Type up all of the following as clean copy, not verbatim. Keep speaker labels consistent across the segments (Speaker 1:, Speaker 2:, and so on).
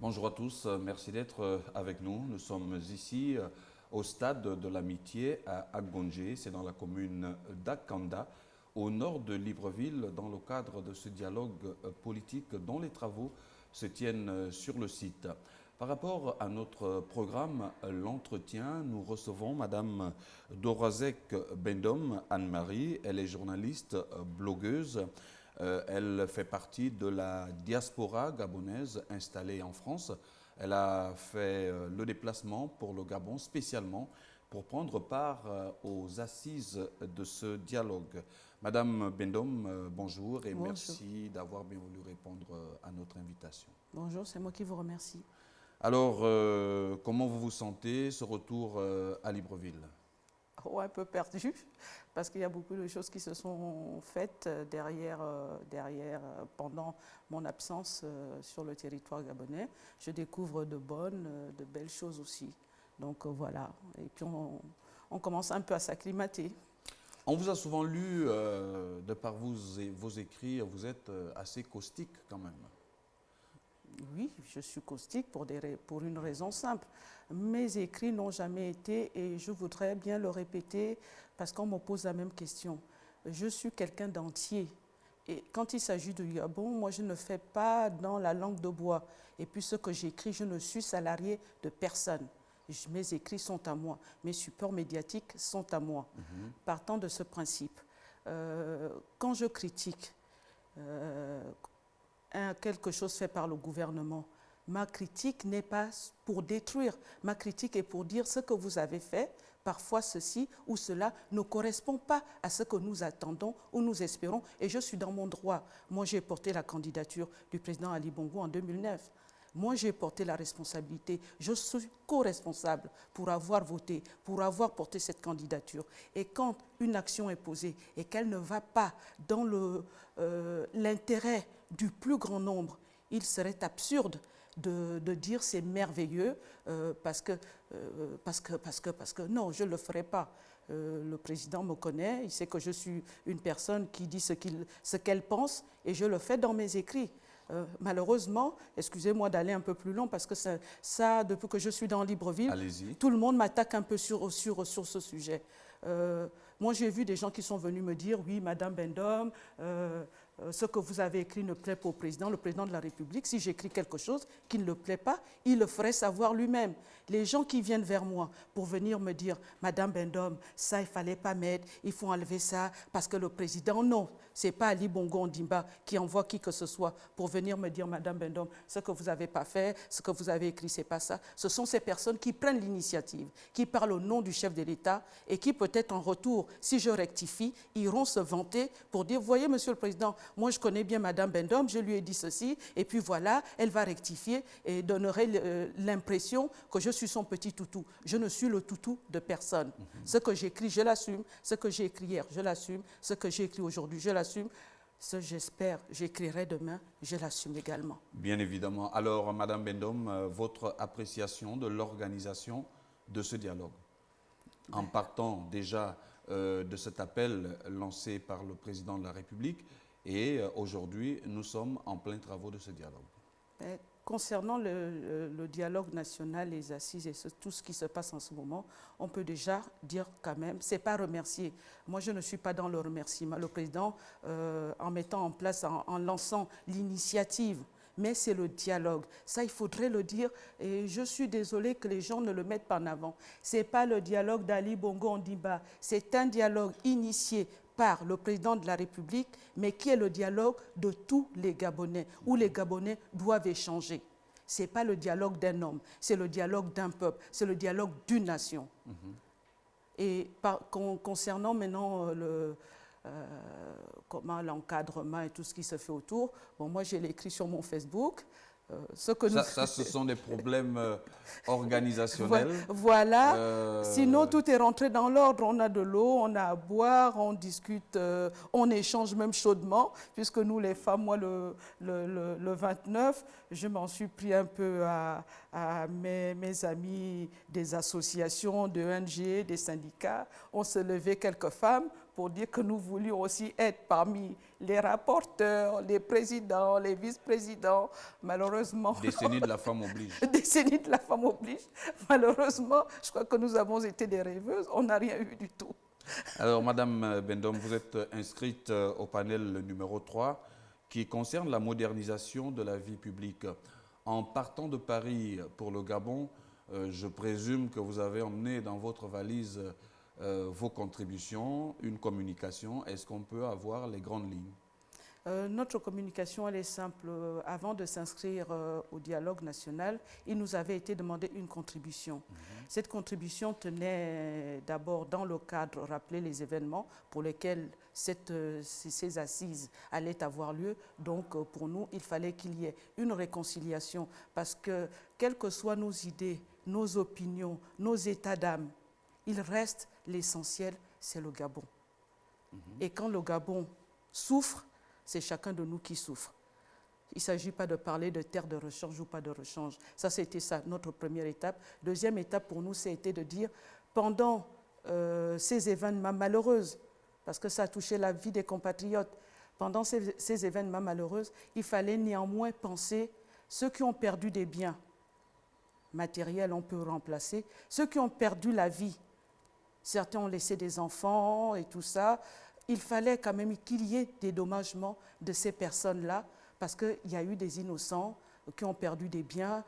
Speaker 1: Bonjour à tous, merci d'être avec nous. Nous sommes ici au stade de l'Amitié à Agongé, c'est dans la commune d'Akanda, au nord de Libreville, dans le cadre de ce dialogue politique dont les travaux se tiennent sur le site. Par rapport à notre programme, l'entretien, nous recevons Madame Dorazek Bendom Anne-Marie. Elle est journaliste, blogueuse. Elle fait partie de la diaspora gabonaise installée en France. Elle a fait le déplacement pour le Gabon spécialement pour prendre part aux assises de ce dialogue. Madame Bendom, bonjour et
Speaker 2: Bonjour.
Speaker 1: Merci d'avoir bien voulu répondre à notre invitation.
Speaker 2: Bonjour, c'est moi qui vous remercie.
Speaker 1: Alors, comment vous vous sentez, ce retour à Libreville?
Speaker 2: Oh, un peu perdu, parce qu'il y a beaucoup de choses qui se sont faites pendant mon absence sur le territoire gabonais. Je découvre de belles choses aussi. Donc voilà, et puis on commence un peu à s'acclimater.
Speaker 1: On vous a souvent lu, de par vos écrits, vous êtes assez caustique quand même.
Speaker 2: Oui, je suis caustique pour une raison simple. Mes écrits n'ont jamais été, et je voudrais bien le répéter, parce qu'on me pose la même question. Je suis quelqu'un d'entier. Et quand il s'agit du Gabon, moi je ne fais pas dans la langue de bois. Et puis ce que j'écris, je ne suis salarié de personne. Mes écrits sont à moi, mes supports médiatiques sont à moi. Partant de ce principe, quand je critique quelque chose fait par le gouvernement, ma critique n'est pas pour détruire, ma critique est pour dire ce que vous avez fait, parfois ceci ou cela ne correspond pas à ce que nous attendons ou nous espérons, et je suis dans mon droit. Moi j'ai porté la candidature du président Ali Bongo en 2009. Moi, j'ai porté la responsabilité. Je suis co-responsable pour avoir voté, pour avoir porté cette candidature. Et quand une action est posée et qu'elle ne va pas dans l'intérêt du plus grand nombre, il serait absurde de dire c'est merveilleux parce que non, je ne le ferai pas. Le président me connaît, il sait que je suis une personne qui dit ce qu'elle pense et je le fais dans mes écrits. Malheureusement, excusez-moi d'aller un peu plus long parce que ça, depuis que je suis dans Libreville, tout le monde m'attaque un peu sur ce sujet. Moi, j'ai vu des gens qui sont venus me dire, oui, Madame Bendom, ce que vous avez écrit ne plaît pas au président, le président de la République. Si j'écris quelque chose qui ne le plaît pas, il le ferait savoir lui-même. Les gens qui viennent vers moi pour venir me dire, Madame Bendom, ça, il ne fallait pas mettre, il faut enlever ça, parce que le président, non, ce n'est pas Ali Bongo Ondimba qui envoie qui que ce soit pour venir me dire, Madame Bendom, ce que vous n'avez pas fait, ce que vous avez écrit, ce n'est pas ça. Ce sont ces personnes qui prennent l'initiative, qui parlent au nom du chef de l'État et qui peut-être en retour, si je rectifie, iront se vanter pour dire, voyez, Monsieur le Président, moi je connais bien Madame Bendom, je lui ai dit ceci, et puis voilà, elle va rectifier et donnerait l'impression que je suis son petit toutou. Je ne suis le toutou de personne. Ce que j'écris, je l'assume. Ce que j'ai écrit hier, je l'assume. Ce que j'ai écrit aujourd'hui, je l'assume. Ce j'espère, j'écrirai demain, je l'assume également.
Speaker 1: Bien évidemment. Alors, Madame Bendom, votre appréciation de l'organisation de ce dialogue, en partant déjà de cet appel lancé par le président de la République, et aujourd'hui, nous sommes en plein travaux de ce dialogue.
Speaker 2: Concernant le dialogue national, les assises et tout ce qui se passe en ce moment, on peut déjà dire quand même, c'est pas remercier. Moi, je ne suis pas dans le remerciement. Le président, en mettant en place, en lançant l'initiative, mais c'est le dialogue. Ça, il faudrait le dire, et je suis désolée que les gens ne le mettent pas en avant. Ce n'est pas le dialogue d'Ali Bongo Ondimba, c'est un dialogue initié par le président de la République, mais qui est le dialogue de tous les Gabonais, où les Gabonais doivent échanger. Ce n'est pas le dialogue d'un homme, c'est le dialogue d'un peuple, c'est le dialogue d'une nation. Et concernant maintenant comment l'encadrement et tout ce qui se fait autour, bon, moi j'ai écrit sur mon Facebook.
Speaker 1: Ce sont des problèmes organisationnels.
Speaker 2: Voilà. Sinon, tout est rentré dans l'ordre. On a de l'eau, on a à boire, on discute, on échange même chaudement. Puisque nous, les femmes, moi, le 29, je m'en suis pris un peu à mes amis des associations, de ONG, des syndicats. On se levait quelques femmes pour dire que nous voulions aussi être parmi les rapporteurs, les présidents, les vice-présidents. Malheureusement,
Speaker 1: Décennie de la femme oblige.
Speaker 2: décennie de la femme oblige. Malheureusement, je crois que nous avons été des rêveuses. On n'a rien eu du tout.
Speaker 1: Alors, Madame Bendom, vous êtes inscrite au panel numéro 3 qui concerne la modernisation de la vie publique. En partant de Paris pour le Gabon, je présume que vous avez emmené dans votre valise vos contributions, une communication. Est-ce qu'on peut avoir les grandes lignes?
Speaker 2: Notre communication, elle est simple. Avant de s'inscrire au dialogue national, il nous avait été demandé une contribution. Cette contribution tenait d'abord dans le cadre, rappeler les événements pour lesquels ces assises allaient avoir lieu. Donc pour nous, il fallait qu'il y ait une réconciliation parce que quelles que soient nos idées, nos opinions, nos états d'âme, il reste l'essentiel, c'est le Gabon. Et quand le Gabon souffre, c'est chacun de nous qui souffre. Il ne s'agit pas de parler de terre de rechange ou pas de rechange. Ça, c'était ça, notre première étape. Deuxième étape pour nous, c'était de dire, pendant ces événements malheureux, parce que ça a touché la vie des compatriotes, pendant ces événements malheureux, il fallait néanmoins penser ceux qui ont perdu des biens matériels, on peut remplacer, ceux qui ont perdu la vie. Certains ont laissé des enfants et tout ça. Il fallait quand même qu'il y ait des dédommagements de ces personnes-là parce qu'il y a eu des innocents qui ont perdu des biens,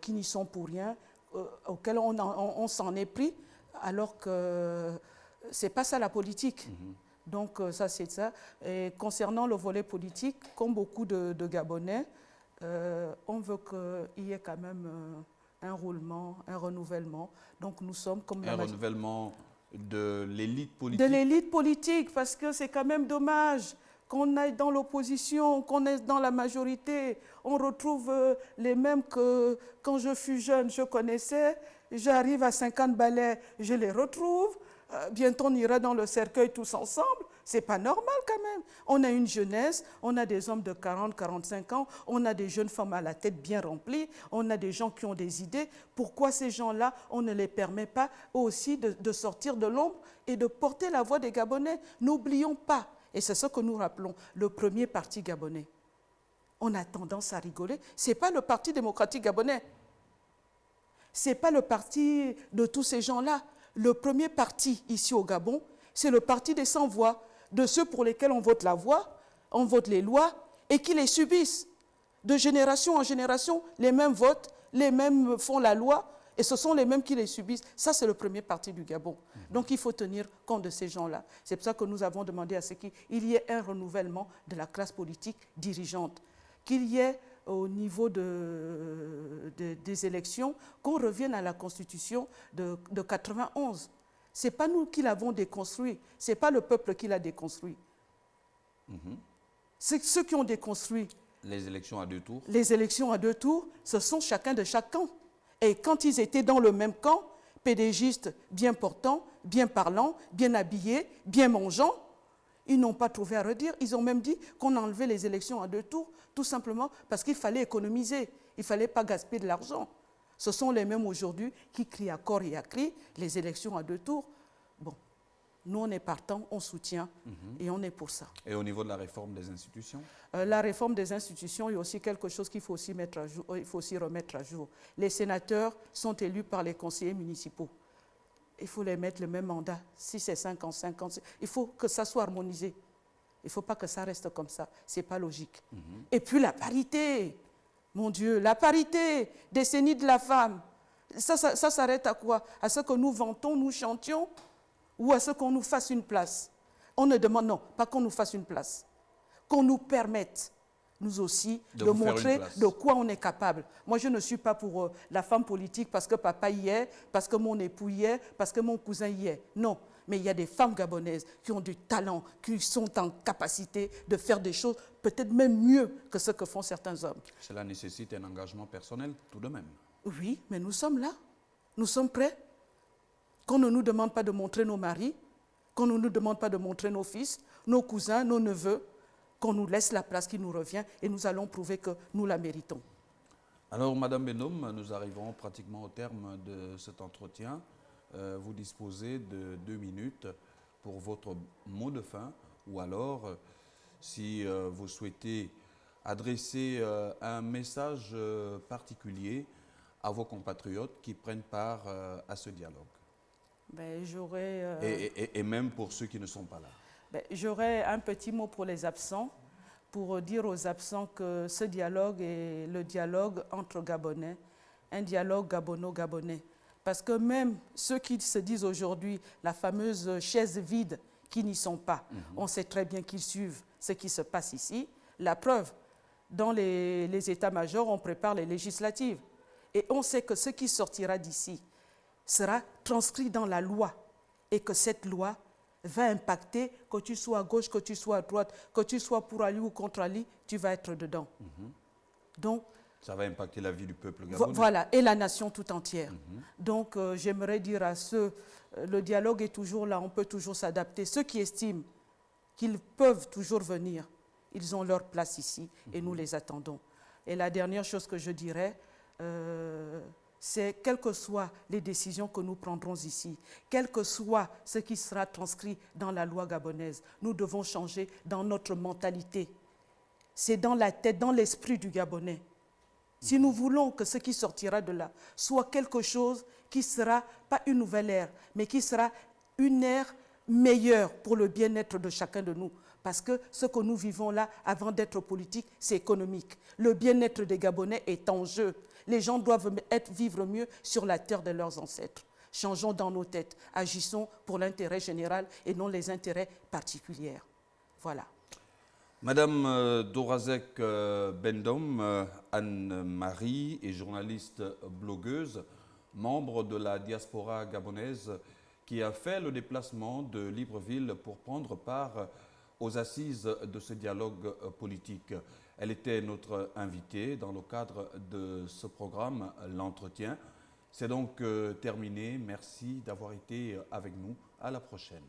Speaker 2: qui n'y sont pour rien, auxquels on s'en est pris, alors que ce n'est pas ça la politique. Donc ça, c'est ça. Et concernant le volet politique, comme beaucoup de Gabonais, on veut qu'il y ait quand même un roulement, un renouvellement. Donc nous sommes comme
Speaker 1: un renouvellement de l'élite politique.
Speaker 2: De l'élite politique, parce que c'est quand même dommage qu'on aille dans l'opposition, qu'on est dans la majorité. On retrouve les mêmes que quand je fus jeune, je connaissais. J'arrive à 50 balais, je les retrouve. Bientôt, on ira dans le cercueil tous ensemble. C'est pas normal quand même. On a une jeunesse, on a des hommes de 40, 45 ans, on a des jeunes femmes à la tête bien remplie, on a des gens qui ont des idées. Pourquoi ces gens-là, on ne les permet pas aussi de sortir de l'ombre et de porter la voix des Gabonais? N'oublions pas, et c'est ce que nous rappelons, le premier parti gabonais. On a tendance à rigoler. Ce n'est pas le Parti démocratique gabonais. Ce n'est pas le parti de tous ces gens-là. Le premier parti ici au Gabon, c'est le parti des sans-voix, de ceux pour lesquels on vote la voix, on vote les lois et qui les subissent. De génération en génération, les mêmes votent, les mêmes font la loi et ce sont les mêmes qui les subissent. Ça, c'est le premier parti du Gabon. Donc, il faut tenir compte de ces gens-là. C'est pour ça que nous avons demandé à ce qu'il y ait un renouvellement de la classe politique dirigeante, qu'il y ait au niveau des élections, qu'on revienne à la Constitution de 91. Ce n'est pas nous qui l'avons déconstruit, ce n'est pas le peuple qui l'a déconstruit. C'est ceux qui ont déconstruit.
Speaker 1: Les élections à deux tours.
Speaker 2: Les élections à deux tours, ce sont chacun de chaque camp. Et quand ils étaient dans le même camp, pédégistes bien portants, bien parlants, bien habillés, bien mangeants, ils n'ont pas trouvé à redire. Ils ont même dit qu'on a enlevé les élections à deux tours, tout simplement parce qu'il fallait économiser. Il ne fallait pas gaspiller de l'argent. Ce sont les mêmes aujourd'hui qui crient à corps et à cri les élections à deux tours. Bon, nous on est partants, on soutient et on est pour ça.
Speaker 1: Et au niveau de la réforme des institutions?
Speaker 2: La réforme des institutions, il y a aussi quelque chose qu'il faut aussi mettre à jour, il faut aussi remettre à jour. Les sénateurs sont élus par les conseillers municipaux. Il faut les mettre le même mandat. Si c'est 5 ans, 5 ans, il faut que ça soit harmonisé. Il ne faut pas que ça reste comme ça. Ce n'est pas logique. Et puis la parité. Mon Dieu, la parité, décennie de la femme, ça s'arrête à quoi? À ce que nous vantons, nous chantions, ou à ce qu'on nous fasse une place? On ne demande, non, pas qu'on nous fasse une place, qu'on nous permette, nous aussi, de montrer de quoi on est capable. Moi, je ne suis pas pour la femme politique parce que papa y est, parce que mon époux y est, parce que mon cousin y est. Non, mais il y a des femmes gabonaises qui ont du talent, qui sont en capacité de faire des choses peut-être même mieux que ce que font certains hommes.
Speaker 1: Cela nécessite un engagement personnel tout de même.
Speaker 2: Oui, mais nous sommes là. Nous sommes prêts. Qu'on ne nous demande pas de montrer nos maris, qu'on ne nous demande pas de montrer nos fils, nos cousins, nos neveux, qu'on nous laisse la place qui nous revient et nous allons prouver que nous la méritons.
Speaker 1: Alors, Madame Bendom, nous arrivons pratiquement au terme de cet entretien. Vous disposez de 2 minutes pour votre mot de fin, ou alors si vous souhaitez adresser un message particulier à vos compatriotes qui prennent part à ce dialogue.
Speaker 2: Ben,
Speaker 1: Et même pour ceux qui ne sont pas là.
Speaker 2: Ben, j'aurais un petit mot pour les absents, pour dire aux absents que ce dialogue est le dialogue entre Gabonais, un dialogue gabono-gabonais. Parce que même ceux qui se disent aujourd'hui la fameuse chaise vide, qui n'y sont pas, on sait très bien qu'ils suivent ce qui se passe ici. La preuve, dans les états-majors, on prépare les législatives. Et on sait que ce qui sortira d'ici sera transcrit dans la loi et que cette loi va impacter, que tu sois à gauche, que tu sois à droite, que tu sois pour Ali ou contre Ali, tu vas être dedans. Donc,
Speaker 1: ça va impacter la vie du peuple gabonais.
Speaker 2: Voilà, et la nation tout entière. Donc, j'aimerais dire à ceux, le dialogue est toujours là, on peut toujours s'adapter. Ceux qui estiment qu'ils peuvent toujours venir, ils ont leur place ici et nous les attendons. Et la dernière chose que je dirais, c'est quelles que soient les décisions que nous prendrons ici, quel que soit ce qui sera transcrit dans la loi gabonaise, nous devons changer dans notre mentalité. C'est dans la tête, dans l'esprit du Gabonais. Si nous voulons que ce qui sortira de là soit quelque chose qui sera, pas une nouvelle ère, mais qui sera une ère meilleure pour le bien-être de chacun de nous. Parce que ce que nous vivons là, avant d'être politique, c'est économique. Le bien-être des Gabonais est en jeu. Les gens doivent vivre mieux sur la terre de leurs ancêtres. Changeons dans nos têtes, agissons pour l'intérêt général et non les intérêts particuliers. Voilà.
Speaker 1: Madame Dorazek Bendom, Anne-Marie est journaliste blogueuse, membre de la diaspora gabonaise qui a fait le déplacement de Libreville pour prendre part aux assises de ce dialogue politique. Elle était notre invitée dans le cadre de ce programme, l'entretien. C'est donc terminé. Merci d'avoir été avec nous. À la prochaine.